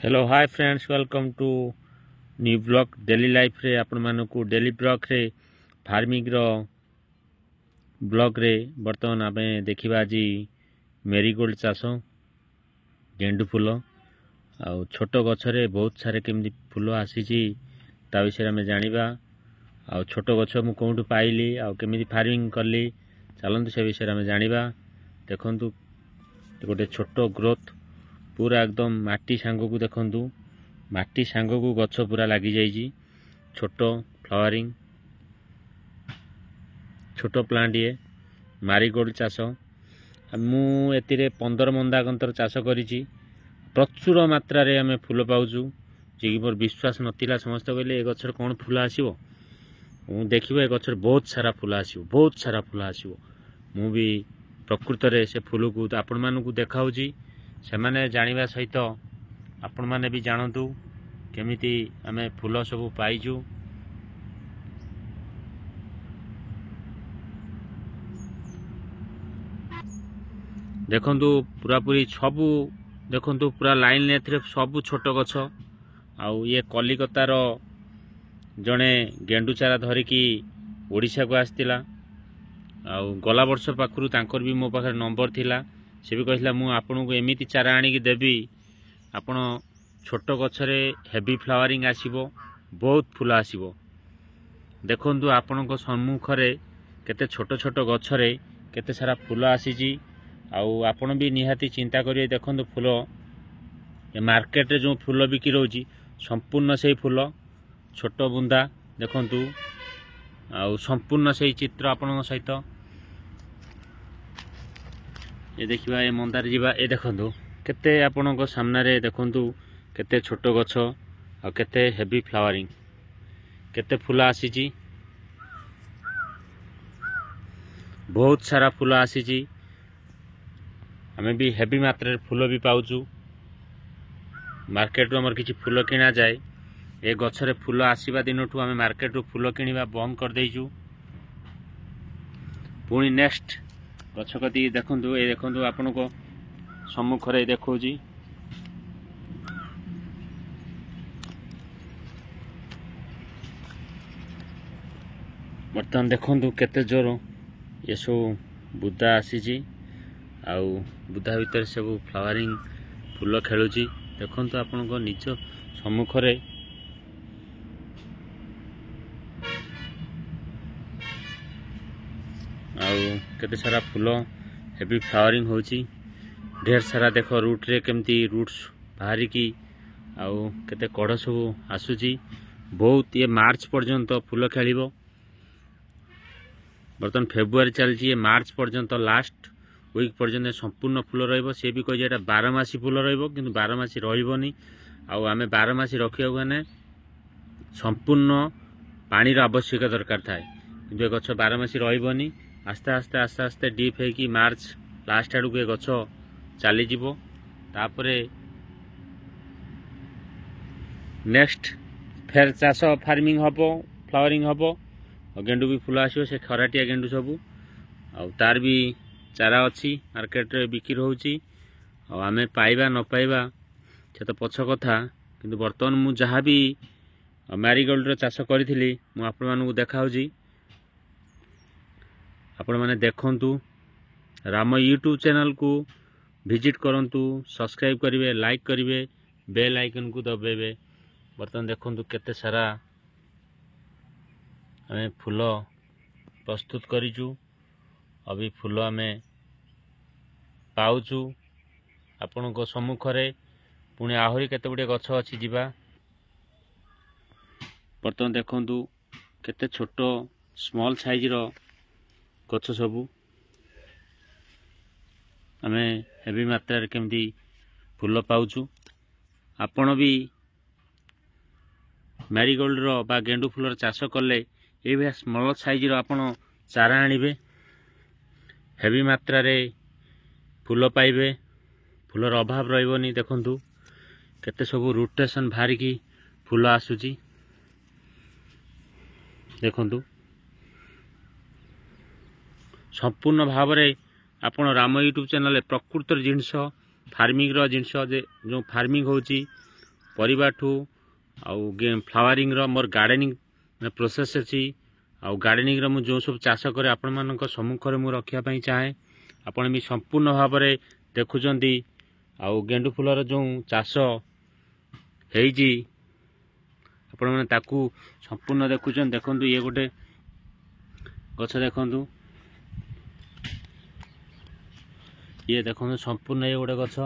Hello hi friends welcome to new blog daily life रे आपण मानकु डेली ब्लॉग रे फार्मिंग रो ब्लॉग रे बर्तमान आमे देखिबा आज मेरीगोल्ड चाष गेंडू फूल आ छोट गछरे बहुत सारे केमती फूल आसी ता विषय आमे जानिबा आ छोट गछ मु कोठु पाइली आ केमती फार्मिंग करली चलंतु से विषय आमे जानिबा। देखंतु गोटे छोट ग्रोथ पूरा एकदम माटी सांग को देखंतु माटी सांग को गछ पूरा लगी जाइए छोट फ्लावरिंग छोट प्लांट ये मारीगोल्ड चाष मु एतिरे 15 मंदाकंतर चाष करिछि प्रचुर मात्रा रे आमे फूल पाउछु जे मोर विश्वास नथिला समस्त कहले ए गछर कोन फूल आसीबो मु देखिबो ए गछर बहुत सारा फूल आसीबो मु भी प्रकृत रे से फूल को आपण मानकु देखाउछि से माने जानिबा सहित आपण माने भी जानतु केमिति आमे फूल सब पाइजु। देखंतु पूरा पूरी सबु देखंतु पूरा लाइन लेथ रे सबु छोट गछ आउ ये कलिकता रो जणे गेंडू चारा धरिकी ओडिशा को आस्तिला आउ गला वर्ष पाखरु तांकर भी मो पाखर नंबर थिला से भी कहला मु आपन को एमिति चारा आनी की देबी आपण छोट गछरे हेवी फ्लावरिंग आसीबो बहुत फूल आसीबो। देखंतु आपण को सम्मुख रे केते छोट छोट गछरे केते सारा फूल आसीजी आउ आपण भी निहाती चिंता करिए। देखंतु फूल ए मार्केट रे जो फूल बिकी रहउची संपूर्ण सेही फूल छोट बुंदा देखंतु आउ संपूर्ण सेही चित्र आपण सहित ये देखिबा ए मंदार जीवा ए देखंतु केते आपण को सामने रे देखंतु केते छोट गछ आ केते हेवी फ्लावरिंग केते फूल आसीची बहुत सारा फूल आसीची हमें भी हेवी मात्रा रे फूल भी पाउछु मार्केट रो हमर किछि फूल किना जाए ए गछरे फूल आसीबा दिनठू हमें मार्केट रो फूल किनिबा बंद कर देइछु पुणी नेक्स्ट गछ कति देखंतु ए देखंतु आपण को सम्मुख रे देखौजी बर्तमान देखंतु केते जोर ये सब बुद्धा आसीची आउ बुद्धा भीतर सब फ्लावरिंग फूल खेलुची देखंतु आपण को निज सम्मुख रे आउ केते सारा फूल हेवी फ्लावरिंग होची ढेर सारा देखो रूट रे केमती रूट्स बाहरी की आउ केते कड़ सब आसुची बहुत ये मार्च पर्यंत फूल खेलिबो बर्तन फेब्रुआरी चलची ये मार्च पर्यंत लास्ट वीक पर्यंत संपूर्ण फूल रहिबो से भी कहि एटा 12 मासी फूल रहिबो किंतु 12 मासी रहिबोनी आउ आमे 12 मासी रखियो गने संपूर्ण पानी रो आवश्यकता दरकार थाए किंतु ए गछ 12 मासी रहिबोनी आस्ते आस्ते आस्ते आस्ते डीप है कि मार्च लास्ट आड़ को गछ चली जीवो तापरे नेक्स्ट फेर चाष फार्मिंग हबो फ्लावरिंग हबो और गेंडू भी फूल आसो से खराटिया गेंडू सबू आ तार भी चारा अच्छी मार्केट रे बिक्री होउची और आमे पाइबा न पाइबा से तो पछ कथा किंतु बर्तमान मु जहा भी मैरीगोल्ड रो चाष करिथिली मु आपण मानकु देखाउजी आपण माने देखंतु राम यूट्यूब चैनल को विजिट करंतु सब्सक्राइब करिवे लाइक करिवे बेल आइकन को दबाइबे। बर्तमान देखंतु केते सारा हमें फूल प्रस्तुत करिजु अभी फूल हमें पाउछु आपण को सम्मुख रे पुणी आहुरी केते गुडे गछ अछि जिबा। बर्तमान देखंतु केते छोटो स्मॉल साइज रो गछ सबू आमे हेवी मात्रा रे केमती फूल पाउछु आपण भी मैरीगोल्ड रो बा गेंडू फूलर चाष कले ए भी स्मॉल साइज रो आपण चारा आनिबे हेवी मात्रा रे फूल पाइबे फूलर अभाव रहिबोनी। देखंतु केते सब रोटेशन भारी की फूल आसुची देखंतु संपूर्ण भाव रे आपण राम यूट्यूब चैनल प्रकृत जिनस फार्मिंग रो जिनस जो फार्मिंग होची परिबाठू आउ फ्लावरिंग मोर गार्डनिंग प्रोसेस अच्छी आउ गार्डनिंग मु जो सब चाष करे आपण मानक सम्मुखरे मु रखिया पई चाहे आपण भी संपूर्ण भाव में देखुचंती आउ गेंडू फुलर जो चाष हेजी आपण माने ताकू संपूर्ण देखुचन देखंतु ये गोटे गछ देखंतु ये देखंतु संपूर्ण ये गोटे गछ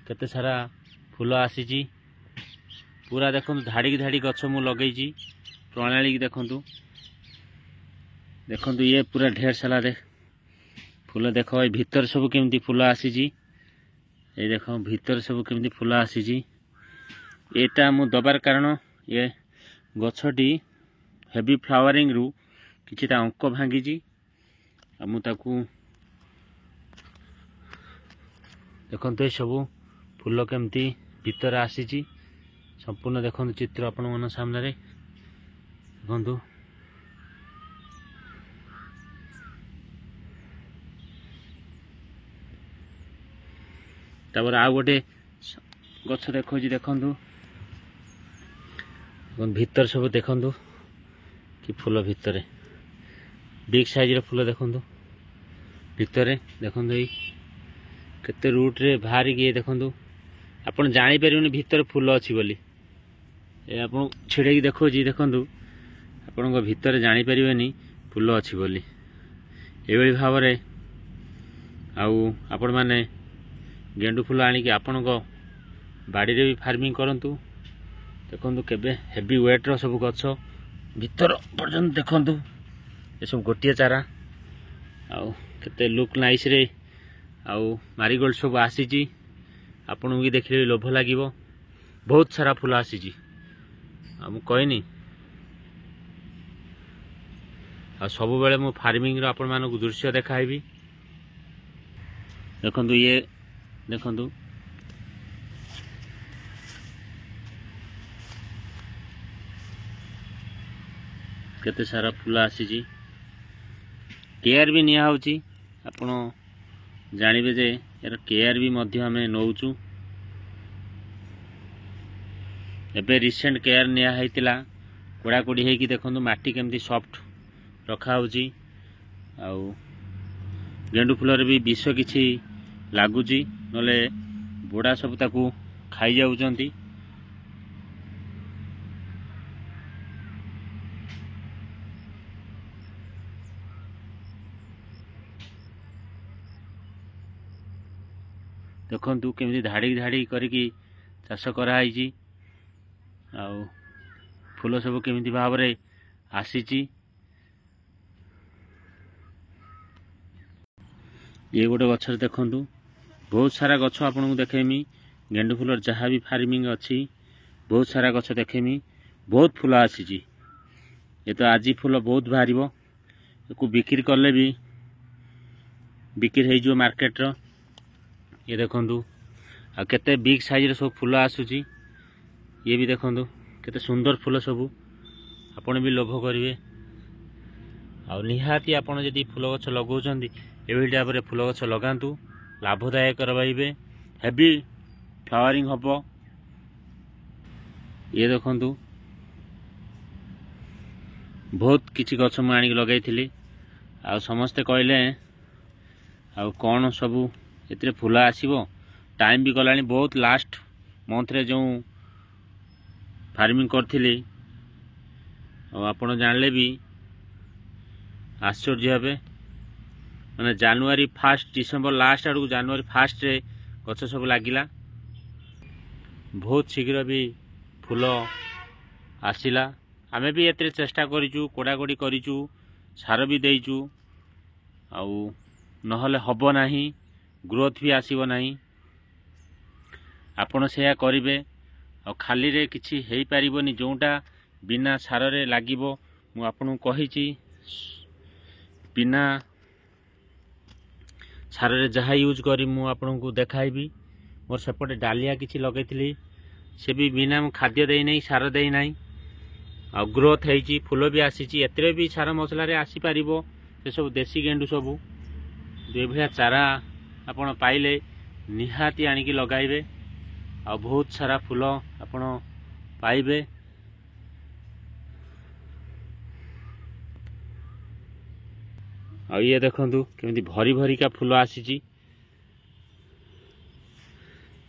केते सारा फूल आसीची पूरा देखंतु धाड़ी धाड़ी गछ मु लगेची प्रणाली देखंतु देखंतु ये पूरा ढेर सारा फूल देख ये भीतर सब केमती फूल आसीची ये देख भीतर सब केमती फूल आसीची एटा मु दबार कारण ये गछटी हेवी फ्लावरिंग रु किछिटा अंक भांगी मु ताकू देखंतु ये सब फूल केमती भीतर आसीची संपूर्ण देखंतु चित्र आपण मन सामने रे देखंतु तापर आ गोटे गछ देखौची देखंतु भीतर सब देखंतु कि फूल भीतर बिग साइज रे फूल देखंतु भीतर देखंतु ये केते रूट रे बाहरी गए देखंतु आपण जानि परिबनि भीतर फूल अछि बोली ए आपण छिड़े की देखो जी देखंतु आपण को भीतर जानि परिबनि फूल अछि बोली एवली भाव रे आउ आपण माने गेंडू फूल आनी कि आपण को बाड़ी रे भी फार्मिंग करंतु देखंतु केबे हेवी वेट रो सब गछ भीतर पर्यंत देखंतु ए सब गोटिया चारा आउ केते लुक नाइस रे आउ मारीगोल्ड सब आसीची आपण भी देखले लोभ लागिवो बहुत सारा फूल आसीची आ मु कहनी आ सब बेले मु फार्मिंग रो आपण मानक दृश्य देखाइबी देखंतु ये देखंतु केते सारा फूल आसीची केयर भी निया होची आपण जानिबे जे यार केयर भी मध्य हमें नौचु एबे रिसेंट केयर निया हैतिला कोड़ा कोड़ी है कि देखंतु माटी केमती सॉफ्ट रखा होची आउ गेंडू फुलर भी विष किछि लागुची नले बोड़ा सब ताकू खाई जाउचंती देखंतु केमती धाड़ी धाड़ी करिकी चाष कराई आउ फूल सब केमती भाव रे आसीची ये गोटे गछ देखंतु बहुत सारा गछ आपन को देखेमी गेंडू फूलर जहाँ भी फार्मिंग अच्छी बहुत सारा गछ देखेमी बहुत फूल आसीची ये तो आज फूल बहुत बाहर को बिक्री कले भी बिक्री हो जो मार्केट रो ये देखंतु आ केते बिग साइज रे सब फूल आसुची ये भी देखंतु केते सुंदर फूल सब आपण भी लोभ करिवे आ निहाती आपण जदी फूल गछ लगाउचंदी एवि टाइप रे फूल गछ लगांतु लाभदायक रहइबे हेवी फ्लावरिंग हबो ये देखंतु बहुत किछि गछ म आनी लगाइथिली आ समस्ते कहले आ कोन सबु एतरे फूल आसीबो टाइम भी गलानी बहुत लास्ट मंथ रे जो फार्मिंग करथिली आपण जानले भी आश्चर्य हेबे माने जनवरी फर्स्ट डिसेंबर लास्ट आड़ जनवरी फर्स्ट रे गछ सब लागिला बहुत शीघ्र भी फूल आसिला आमे भी एतरे चेष्टा करिचु कोडाकोडी करिचु सार भी देइचु आउ नहले हबो नाही ग्रोथ भी आसीबो नाही आपण सेया करिवे आ खाली रे किछि हेई परिबोनी जोंटा बिना सार रे लागिबो मु आपन कहिची बिना सार रे जहा यूज करी मु आपन को देखाइबी मोर सेपटे डालिया किछि लगैथिली से भी बिना खाद्य देई नै सार देई नै आ ग्रोथ हेची फूल भी आसीची एतरे भी सार मसला रे आसी परिबो से सब देसी गेंडू सब जे भलिया चारा आपण पाइले निहाती आनिकी लगाइबे आ बहुत सारा फूल आपण पाइबे। आ ये देखंतु केमती भरी भरिका फूल आसीची,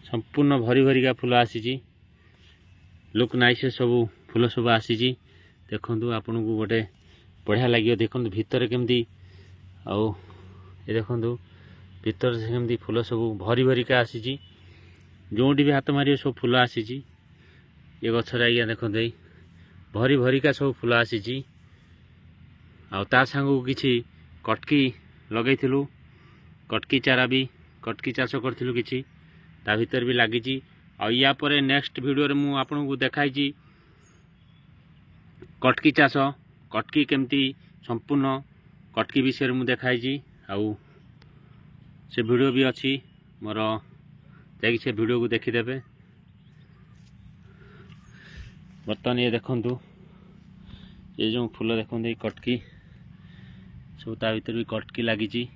संपूर्ण भरी भरिका फूल आसीची। लुक नाइस सब फूल सब आसीची। देखंतु आपन को गोटे बढ़िया लगियो। देखंतु भीतर केमती आउ ये देखंतु भीतर से केमती फूल सब भरी भरिका आसीची। जोटी भी हाथ मारियो सब फूल आसीची। ये गछर आज्ञा देखंतु एई भरी भरिका सब फूल आसीची। आ ता संगु किछि कटकी लगैथिलु, कटकी चारा भी कटकी चाष करथिलु किछि ता भीतर भी लागिची। आ या परे नेक्स्ट वीडियो रे मु आपन को देखाइची कटकी चाष, कटकी केमती संपूर्ण कटकी विषय रे मु देखाइची। आउ से वीडियो भी अछि मोर, जाकि से वीडियो को देखिदेबे। बर्तमान ये देखंतु ये जो फूल देखंतु ये कटकी सब ता भीतर भी कटकी लागिची।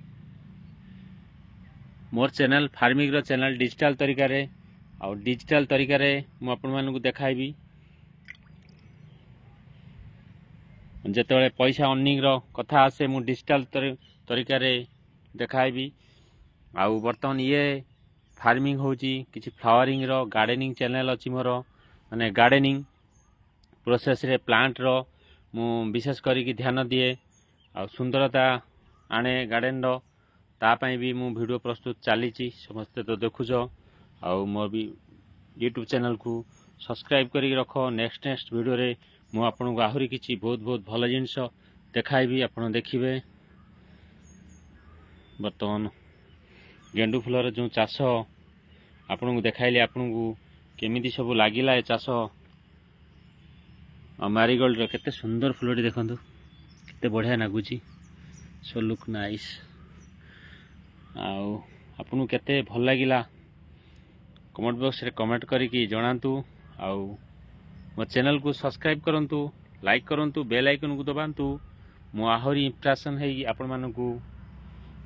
मोर चैनल फार्मिंग रो चैनल डिजिटल तरीका रे आ डिजिटल तरीका रे मु आपन मानन को देखाइबी। जेतेबेले पैसा अर्निंग रो कथा आसे मु डिजिटल तरीका रे देखाइबी। आ बर्तमान ये फार्मिंग होची किछि फ्लावरिंग रो गार्डनिंग चैनल अछि मोर, माने गार्डनिंग प्रोसेस रे प्लांट रो मु विशेष करी कि ध्यान दिए। आ सुंदरता आने गार्डन रो ता पई भी मु वीडियो प्रस्तुत चलीची। समस्त तो देखुछ। आ मोर भी यूट्यूब चैनल को सब्सक्राइब करी रखो। नेक्स्ट वीडियो रे मु आपन को आहुरी किछि बहुत बहुत भल जिंस देखाइबी, आपन देखिबे। बर्तमान गेंडू फुलर जो चाष आपन को देखाइले आपन को केमिति सब लागिला ए चाष। आ मारीगोल्ड रो केते सुंदर फुलटी देखंतु, केते बढ़िया लागुची। So look nice. आउ आपन को केते भल लागिला कमेंट बॉक्स रे कमेंट करिकी जणांतु। आउ मो चैनल को सब्सक्राइब करंतु, लाइक करंतु, बेल आइकन को दबांतु। मो आहुरी इंप्रेशन है आपन मानन को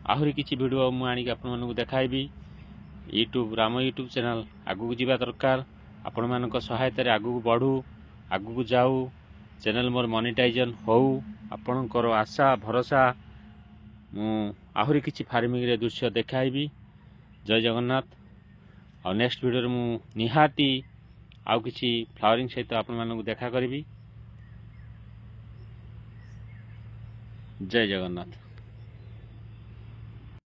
आहुरी किछि वीडियो मु आनी आपन मानन को देखाइबी। यूट्यूब राम यूट्यूब चैनल आगु को जीवा दरकार। आपण मानक सहायता रे आगु को बढ़ू, आगु को जाऊ, चैनल मोर मोनेटाइजन हो। आपणकर आशा भरोसा मु आहुरी किछि फार्मिंग रे दृश्य देखाइबी। जय जगन्नाथ। और नेक्स्ट वीडियो रे मु निहाती आउ किछि फ्लावरिंग सहित आपण मानन को देखा करबी। जय जगन्नाथ।